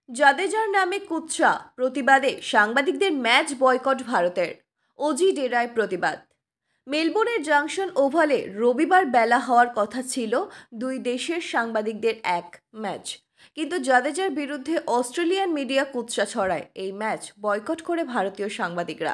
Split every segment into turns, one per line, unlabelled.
জাদেজার নামে কুৎসা প্রতিবাদে সাংবাদিকদের ম্যাচ বয়কট ভারতের। অজি ডেরায় প্রতিবাদ। মেলবোর্নের জাংশন ওভালে রবিবার বেলা হওয়ার কথা ছিল দুই দেশের সাংবাদিকদের এক ম্যাচ, কিন্তু জাদেজার বিরুদ্ধে অস্ট্রেলিয়ান মিডিয়া কুৎসা ছড়ায়। এই ম্যাচ বয়কট করে ভারতীয় সাংবাদিকরা।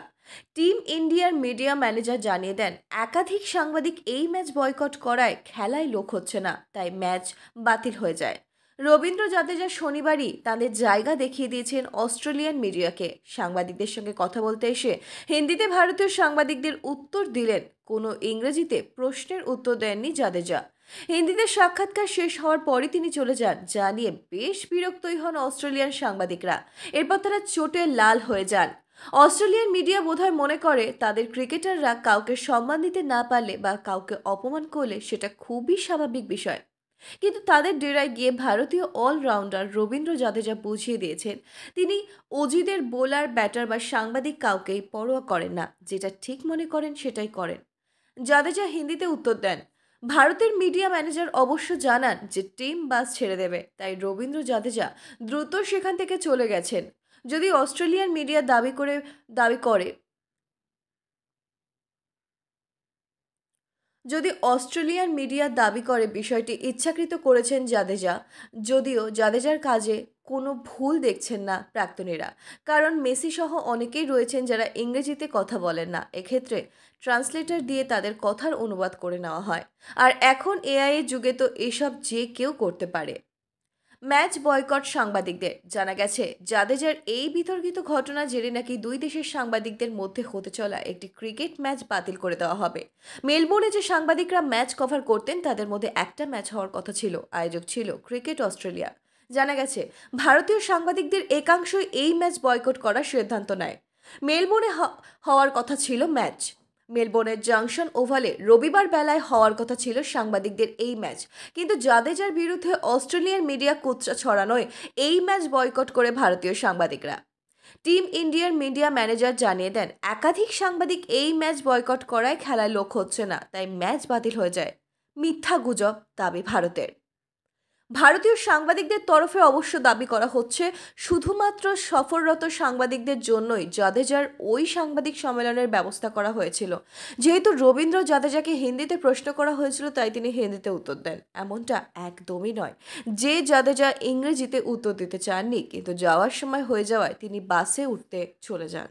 টিম ইন্ডিয়ার মিডিয়া ম্যানেজার জানিয়ে দেন, একাধিক সাংবাদিক এই ম্যাচ বয়কট করায় খেলায় লোক হচ্ছে না, তাই ম্যাচ বাতিল হয়ে যায়। রবীন্দ্র জাদেজা শনিবারই তাদের জায়গা দেখিয়ে দিয়েছেন অস্ট্রেলিয়ান মিডিয়াকে। সাংবাদিকদের সঙ্গে কথা বলতে এসে হিন্দিতে ভারতীয় সাংবাদিকদের উত্তর দিলেন, কোনো ইংরেজিতে প্রশ্নের উত্তর দেননি জাদেজা। হিন্দিতে সাক্ষাৎকার শেষ হওয়ার পরই তিনি চলে যান, যা নিয়ে বেশ বিরক্তই হন অস্ট্রেলিয়ান সাংবাদিকরা। এরপর তারা চোটে লাল হয়ে যান। অস্ট্রেলিয়ান মিডিয়া বোধহয় মনে করে তাদের ক্রিকেটাররা কাউকে সম্মান দিতে না পারলে বা কাউকে অপমান করলে সেটা খুবই স্বাভাবিক বিষয়। কিন্তু তাদের ডেরায় গিয়ে ভারতীয় অলরাউন্ডার রবীন্দ্র জাদেজা বুঝিয়ে দিয়েছেন, তিনি অজিদের বোলার, ব্যাটার বা সাংবাদিক কাউকেই পরোয়া করেন না। যেটা ঠিক মনে করেন সেটাই করেন। জাদেজা হিন্দিতে উত্তর দেন। ভারতের মিডিয়া ম্যানেজার অবশ্য জানান যে টিম বাস ছেড়ে দেবে, তাই রবীন্দ্র জাদেজা দ্রুত সেখান থেকে চলে গেছেন। যদি অস্ট্রেলিয়ান মিডিয়া দাবি করে যদি অস্ট্রেলিয়ান মিডিয়া দাবি করে বিষয়টি ইচ্ছাকৃত করেছেন জাদেজা, যদিও জাদেজার কাজে কোনো ভুল দেখছেন না প্রাক্তনীরা। কারণ মেসি সহ অনেকেই রয়েছেন যারা ইংরেজিতে কথা বলেন না। এক্ষেত্রে ট্রান্সলেটর দিয়ে তাদের কথার অনুবাদ করে নেওয়া হয়। আর এখন এআই এর যুগে তো এসব যে কেউ করতে পারে। ম্যাচ বয়কট সাংবাদিকদের। জানা গেছে, জাদেজার এই বিতর্কিত ঘটনা জেরে নাকি দুই দেশের সাংবাদিকদের মধ্যে হতে চলা একটি ক্রিকেট ম্যাচ বাতিল করে দেওয়া হবে। মেলবোর্নে যে সাংবাদিকরা ম্যাচ কভার করতেন তাদের মধ্যে একটা ম্যাচ হওয়ার কথা ছিল। আয়োজক ছিল ক্রিকেট অস্ট্রেলিয়া। জানা গেছে, ভারতীয় সাংবাদিকদের একাংশই এই ম্যাচ বয়কট করার সিদ্ধান্ত নেয়। মেলবোর্নে হওয়ার কথা ছিল ম্যাচ। মেলবোর্নের জাংশন ওভালে রবিবার বেলায় হওয়ার কথা ছিল সাংবাদিকদের এই ম্যাচ, কিন্তু জাদেজার বিরুদ্ধে অস্ট্রেলিয়ান মিডিয়া কুৎসা ছড়ানোয় এই ম্যাচ বয়কট করে ভারতীয় সাংবাদিকরা। টিম ইন্ডিয়ার মিডিয়া ম্যানেজার জানিয়ে দেন, একাধিক সাংবাদিক এই ম্যাচ বয়কট করায় খেলায় লোক হচ্ছে না, তাই ম্যাচ বাতিল হয়ে যায়। মিথ্যা গুজব দাবি ভারতের। ভারতীয় সাংবাদিকদের তরফে অবশ্য দাবি করা হচ্ছে, শুধুমাত্র সফররত সাংবাদিকদের জন্যই জাদেজার ওই সাংবাদিক সম্মেলনের ব্যবস্থা করা হয়েছিল। যেহেতু রবীন্দ্র জাদেজাকে হিন্দিতে প্রশ্ন করা হয়েছিল, তাই তিনি হিন্দিতে উত্তর দেন। এমনটা একদমই নয় যে জাদেজা ইংরেজিতে উত্তর দিতে চাননি, কিন্তু যাওয়ার সময় হয়ে যাওয়ায় তিনি বাসে উঠতে চলে যান।